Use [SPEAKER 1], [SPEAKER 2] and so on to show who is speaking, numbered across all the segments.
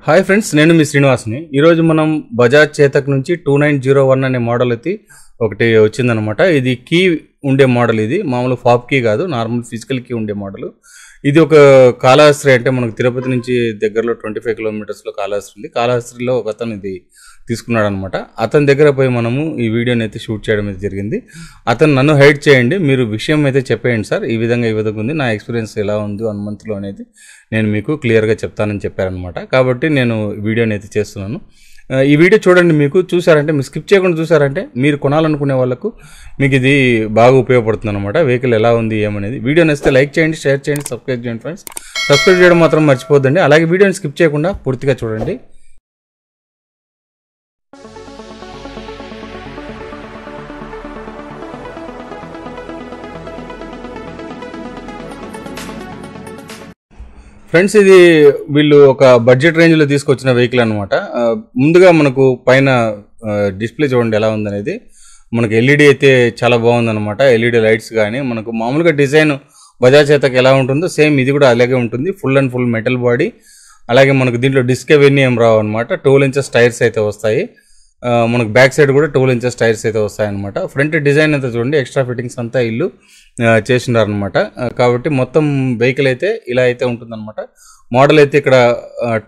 [SPEAKER 1] Hi friends, నేను మీ శ్రీనివాస్ని. ఈరోజు మనం బజాజ్ చేతక్ నుంచి 2901 అనే మోడల్ అయితే ఒకటి వచ్చిందనమాట. ఇది కీ ఉండే మోడల్. ఇది మామూలు ఫాప్ కీ కాదు, నార్మల్ ఫిజికల్ కీ ఉండే మోడల్. ఇది ఒక కాళహస్త్రి, అంటే మనకు తిరుపతి నుంచి దగ్గరలో 25 కిలోమీటర్స్లో కాళహస్త్రి ఉంది. కాళహస్త్రిలో ఒక అతను ఇది తీసుకున్నాడు అనమాట. అతని దగ్గర పోయి మనము ఈ వీడియోని అయితే షూట్ చేయడం అయితే జరిగింది. అతను నన్ను హైడ్ చేయండి, మీరు విషయం అయితే చెప్పేయండి సార్, ఈ విధంగా ఉంది, నా ఎక్స్పీరియన్స్ ఎలా ఉంది 1 మంత్లో అనేది నేను మీకు క్లియర్గా చెప్తానని చెప్పారనమాట. కాబట్టి నేను వీడియోని అయితే చేస్తున్నాను. ఈ వీడియో చూడండి, మీకు చూసారంటే, మీరు స్కిప్ చేయకుండా చూసారంటే మీరు కొనాలనుకునే వాళ్ళకు మీకు ఇది బాగా ఉపయోగపడుతుంది అనమాట. వెహికల్ ఎలా ఉంది ఏమనేది. వీడియో నచ్చితే లైక్ చేయండి, షేర్ చేయండి, సబ్స్క్రైబ్ చేయండి ఫ్రెండ్స్. సబ్స్క్రైబ్ చేయడం మాత్రం మర్చిపోద్దండి. అలాగే వీడియోని స్కిప్ చేయకుండా పూర్తిగా చూడండి. ఫ్రెండ్స్, ఇది వీళ్ళు ఒక బడ్జెట్ రేంజ్లో తీసుకొచ్చిన వెహికల్ అనమాట. ముందుగా మనకు పైన డిస్ప్లే చూడండి ఎలా ఉందనేది. మనకు ఎల్ఈడి అయితే చాలా బాగుందన్నమాట. ఎల్ఈడి లైట్స్ కానీ మనకు మామూలుగా డిజైన్ బజాజ్ చేతక్ ఎలా ఉంటుందో సేమ్ ఇది కూడా అలాగే ఉంటుంది. Full and full metal body. అలాగే మనకు దీంట్లో డిస్క్ అవన్నీ ఏం రావు అనమాట. 12 ఇంచెస్ టైర్స్ అయితే వస్తాయి. మనకు బ్యాక్ సైడ్ కూడా 12 ఇంచెస్ టైర్స్ అయితే వస్తాయన్నమాట. ఫ్రంట్ డిజైన్ అంతా చూడండి, ఎక్స్ట్రా ఫిట్టింగ్స్ అంతా ఇల్లు చేసినారనమాట. కాబట్టి మొత్తం వెహికల్ అయితే ఇలా అయితే ఉంటుందన్నమాట. మోడల్ అయితే ఇక్కడ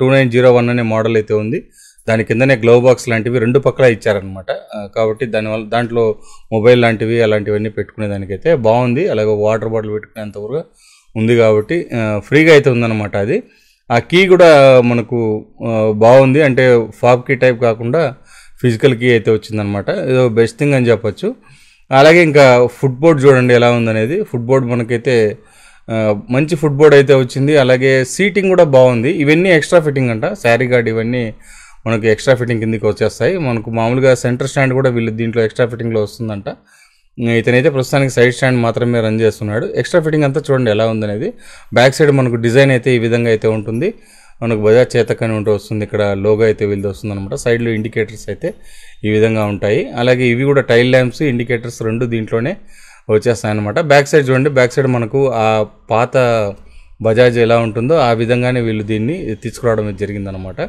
[SPEAKER 1] 2901 అనే మోడల్ అయితే ఉంది. దాని కిందనే గ్లవ్ బాక్స్ లాంటివి 2 పక్కల ఇచ్చారనమాట. కాబట్టి దానివల్ల దాంట్లో మొబైల్ లాంటివి అలాంటివన్నీ పెట్టుకునే దానికైతే బాగుంది. అలాగే వాటర్ బాటిల్ పెట్టుకునేంతవరకు ఉంది కాబట్టి ఫ్రీగా అయితే ఉందన్నమాట. అది ఆ కీ కూడా మనకు బాగుంది, అంటే ఫాబ్ కీ టైప్ కాకుండా ఫిజికల్ కీ అయితే వచ్చిందనమాట. ఇది బెస్ట్ థింగ్ అని చెప్పొచ్చు. అలాగే ఇంకా ఫుట్ బోర్డ్ చూడండి ఎలా ఉందనేది. ఫుట్ బోర్డ్ మనకైతే మంచి ఫుట్ బోర్డ్ అయితే వచ్చింది. అలాగే సీటింగ్ కూడా బాగుంది. ఇవన్నీ ఎక్స్ట్రా ఫిట్టింగ్ అంట. శారీ గార్డ్ ఇవన్నీ మనకు ఎక్స్ట్రా ఫిట్టింగ్ కిందకి వచ్చేస్తాయి. మనకు మామూలుగా సెంటర్ స్టాండ్ కూడా వీళ్ళు దీంట్లో ఎక్స్ట్రా ఫిట్టింగ్లో వస్తుందంట. ఇతనైతే ప్రస్తుతానికి సైడ్ స్టాండ్ మాత్రమే రన్ చేస్తున్నాడు. ఎక్స్ట్రా ఫిట్టింగ్ అంతా చూడండి ఎలా ఉందనేది. బ్యాక్ సైడ్ మనకు డిజైన్ అయితే ఈ విధంగా అయితే ఉంటుంది. మనకు బజాజ్ చేతక్ అని ఉంటూ వస్తుంది. ఇక్కడ లోగో అయితే వీళ్ళది వస్తుంది అనమాట. సైడ్లో ఇండికేటర్స్ అయితే ఈ విధంగా ఉంటాయి. అలాగే ఇవి కూడా టైల్ ల్యాంప్స్, ఇండికేటర్స్ 2 దీంట్లోనే వచ్చేస్తాయి అనమాట. బ్యాక్ సైడ్ చూడండి, బ్యాక్ సైడ్ మనకు ఆ పాత బజాజ్ ఎలా ఉంటుందో ఆ విధంగానే వీళ్ళు దీన్ని తీసుకురావడం జరిగిందనమాట.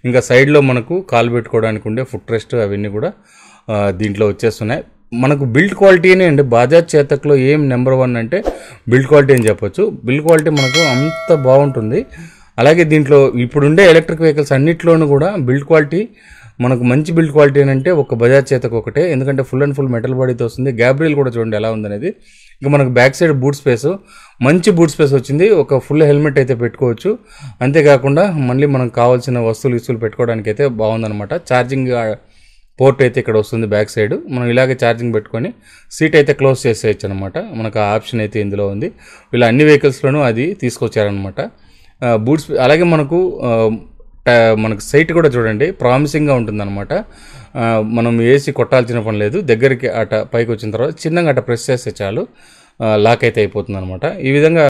[SPEAKER 1] ఇంకా సైడ్లో మనకు కాలు పెట్టుకోవడానికి ఉండే ఫుట్ రెస్ట్ అవన్నీ కూడా దీంట్లో వచ్చేస్తున్నాయి. మనకు బిల్డ్ క్వాలిటీనే అండి. బజాజ్ చేతక్లో ఏం నెంబర్ 1 అంటే బిల్డ్ క్వాలిటీ అని చెప్పొచ్చు. బిల్డ్ క్వాలిటీ మనకు అంత బాగుంటుంది. అలాగే దీంట్లో ఇప్పుడుండే ఎలక్ట్రిక్ వెహికల్స్ అన్నిట్లోనూ కూడా బిల్డ్ క్వాలిటీ మనకు మంచి బిల్డ్ క్వాలిటీ అంటే ఒక బజాజ్ చేతక్ ఒకటే. ఎందుకంటే ఫుల్ అండ్ ఫుల్ మెటల్ బాడీతో వస్తుంది. గ్యాబ్రియల్ కూడా చూడండి ఎలా ఉందనేది. ఇంకా మనకు బ్యాక్ సైడ్ బూట్ స్పేస్, మంచి బూట్ స్పేస్ వచ్చింది. ఒక ఫుల్ హెల్మెట్ అయితే పెట్టుకోవచ్చు. అంతేకాకుండా మళ్ళీ మనకు కావాల్సిన వస్తువులు పెట్టుకోవడానికి అయితే బాగుందన్నమాట. ఛార్జింగ్ పోర్ట్ అయితే ఇక్కడ వస్తుంది బ్యాక్ సైడ్. మనం ఇలాగే ఛార్జింగ్ పెట్టుకొని సీట్ అయితే క్లోజ్ చేసేయచ్చు అనమాట. మనకు ఆ ఆప్షన్ అయితే ఇందులో ఉంది. వీళ్ళు అన్ని వెహికల్స్లోనూ అది తీసుకొచ్చారనమాట. బూట్స్. అలాగే మనకు సైట్ కూడా చూడండి ప్రామిసింగ్గా ఉంటుందన్నమాట. మనం ఏసీ కొట్టాల్సిన పని లేదు. దగ్గరికి అట పైకి వచ్చిన తర్వాత చిన్నగా అట ప్రెస్ చేస్తే చాలు, లాక్ అయితే అయిపోతుంది అనమాట. ఈ విధంగా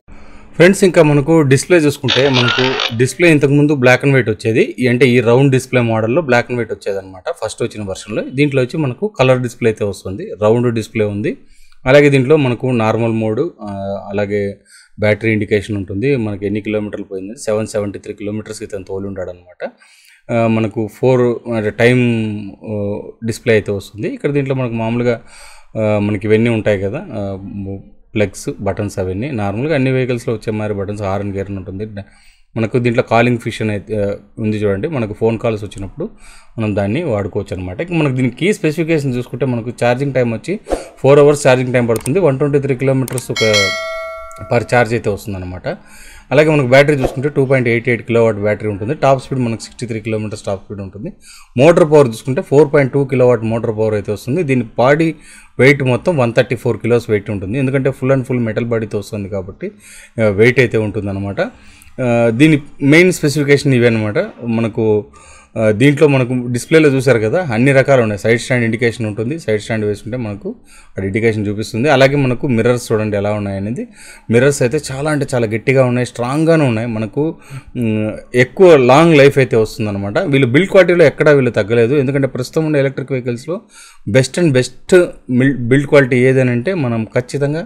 [SPEAKER 1] ఫ్రెండ్స్, ఇంకా మనకు డిస్ప్లే చూసుకుంటే, మనకు డిస్ప్లే ఇంతకుముందు బ్లాక్ అండ్ వైట్ వచ్చేది. అంటే ఈ రౌండ్ డిస్ప్లే మోడల్లో బ్లాక్ అండ్ వైట్ వచ్చేది అనమాట ఫస్ట్ వచ్చిన వర్షన్లో. దీంట్లో వచ్చి మనకు కలర్ డిస్ప్లే అయితే వస్తుంది. రౌండ్ డిస్ప్లే ఉంది. అలాగే దీంట్లో మనకు నార్మల్ మోడ్, అలాగే బ్యాటరీ ఇండికేషన్ ఉంటుంది. మనకి ఎన్ని కిలోమీటర్లు పోయింది, 773 కిలోమీటర్స్కి ఇతను తోలి ఉంటాడు అనమాట. మనకు 4 టైం డిస్ప్లే అయితే వస్తుంది. ఇక్కడ దీంట్లో మనకు మామూలుగా మనకి ఇవన్నీ ఉంటాయి కదా, ప్లగ్స్, బటన్స్ అవన్నీ నార్మల్గా అన్ని వెహికల్స్లో వచ్చే మరి బటన్స్. హార్న్ గేర్ ఉంటుంది. మనకు దీంట్లో కాలింగ్ ఫిషన్ అయితే ఉంది చూడండి. మనకు ఫోన్ కాల్స్ వచ్చినప్పుడు మనం దాన్ని వాడుకోవచ్చు అనమాట. మనకు దీనికి స్పెసిఫికేషన్ చూసుకుంటే మనకు ఛార్జింగ్ టైం వచ్చి 4 అవర్స్ ఛార్జింగ్ టైం పడుతుంది. 123 కిలోమీటర్స్ ఒక పర్ ఛార్జ్ అయితే వస్తుందన్నమాట. అలాగే మనకు బ్యాటరీ చూసుకుంటే 2.88 కిలోవాట్ బ్యాటరీ ఉంటుంది. టాప్ స్పీడ్ మనకు 63 కిలోమీటర్స్ టాప్ స్పీడ్ ఉంటుంది. మోటార్ పవర్ చూసుకుంటే 4.2 కిలోవాట్ మోటార్ పవర్ అయితే వస్తుంది. దీని బాడీ వెయిట్ మొత్తం 134 కిలోస్ వెయిట్ ఉంటుంది. ఎందుకంటే ఫుల్ అండ్ ఫుల్ మెటల్ బాడీతో వస్తుంది కాబట్టి వెయిట్ అయితే ఉంటుందన్నమాట. దీని మెయిన్ స్పెసిఫికేషన్ ఇవే అనమాట. మనకు దీంట్లో మనకు డిస్ప్లేలో చూసారు కదా, అన్ని రకాలు ఉన్నాయి. సైడ్ స్టాండ్ ఇండికేషన్ ఉంటుంది. సైడ్ స్టాండ్ వేసుకుంటే మనకు అది ఇండికేషన్ చూపిస్తుంది. అలాగే మనకు మిర్రర్స్ చూడండి ఎలా ఉన్నాయనేది. మిర్రర్స్ అయితే చాలా అంటే చాలా గట్టిగా ఉన్నాయి, స్ట్రాంగ్గానే ఉన్నాయి. మనకు ఎక్కువ లాంగ్ లైఫ్ అయితే వస్తుందన్నమాట. వీళ్ళు బిల్డ్ క్వాలిటీలో ఎక్కడా వీళ్ళు తగ్గలేదు. ఎందుకంటే ప్రస్తుతం ఉండే ఎలక్ట్రిక్ వెహికల్స్లో బెస్ట్ బిల్డ్ క్వాలిటీ ఏదనంటే మనం ఖచ్చితంగా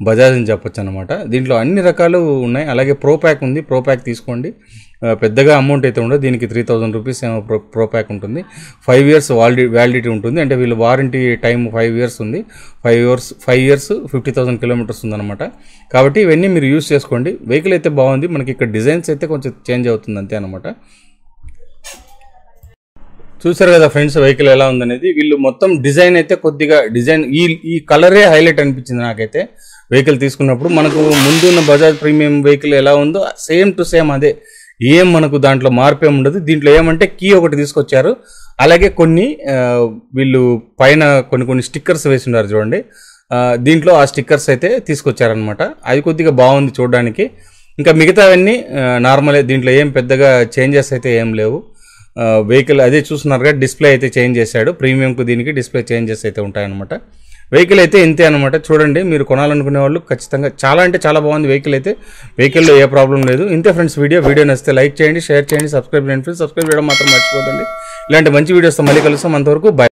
[SPEAKER 1] బజాజ్ అని చెప్పొచ్చు అనమాట. దీంట్లో అన్ని రకాలు ఉన్నాయి. అలాగే ప్రో ప్యాక్ ఉంది. ప్రో ప్యాక్ తీసుకోండి. పెద్దగా అమౌంట్ అయితే ఉండదు. దీనికి 3000 రూపీస్ ఏమో ప్రో ప్యాక్ ఉంటుంది. 5 years వ్యాలిడిటీ ఉంటుంది. అంటే వీళ్ళు వారంటీ టైం 5 years ఉంది. 5 years 50,000 kilometers ఉందన్నమాట. కాబట్టి ఇవన్నీ మీరు యూస్ చేసుకోండి. వెహికల్ అయితే బాగుంది. మనకి ఇక్కడ డిజైన్స్ అయితే కొంచెం చేంజ్ అవుతుంది అంతే అనమాట. చూసారు కదా ఫ్రెండ్స్ వెహికల్ ఎలా ఉందనేది. వీళ్ళు మొత్తం డిజైన్ అయితే కొద్దిగా ఈ కలరే హైలైట్ అనిపించింది నాకైతే వెహికల్ తీసుకున్నప్పుడు. మనకు ముందున్న బజాజ్ ప్రీమియం వెహికల్ ఎలా ఉందో సేమ్ టు సేమ్ అదే, ఏం మనకు దాంట్లో మార్పు ఏమి ఉండదు. దీంట్లో ఏమంటే కీ ఒకటి తీసుకొచ్చారు, అలాగే కొన్ని వీళ్ళు పైన కొన్ని స్టిక్కర్స్ వేసి ఉన్నారు చూడండి. దీంట్లో ఆ స్టిక్కర్స్ అయితే తీసుకొచ్చారనమాట. అది కొద్దిగా బాగుంది చూడడానికి. ఇంకా మిగతావన్నీ నార్మలే, దీంట్లో ఏం పెద్దగా చేంజెస్ అయితే ఏం లేవు. వెహికల్ అదే చూస్తున్నారుగా, డిస్ప్లే అయితే చేంజ్ చేశాడు. ప్రీమియంకు దీనికి డిస్ప్లే చేంజెస్ అయితే ఉంటాయన్నమాట. వెహికల్ అయితే ఇంతే అనమాట. చూడండి, మీరు కొనాలనుకునే వాళ్ళు ఖచ్చితంగా చాలా అంటే చాలా బాగుంది వెహికల్ అయితే. వెహికల్లో ఏ ప్రాబ్లం లేదు. ఇంతే ఫ్రెండ్స్ వీడియో నచ్చితే లైక్ చేయండి, షేర్ చేయండి, సబ్స్క్రైబ్ చేయండి ఫ్రెండ్స్. సబ్స్క్రైబ్ చేయడం మాత్రం మర్చిపోదండి. ఇలాంటి మంచి వీడియోస్తో మళ్ళీ కలుస్తాం. అంతవరకు బై.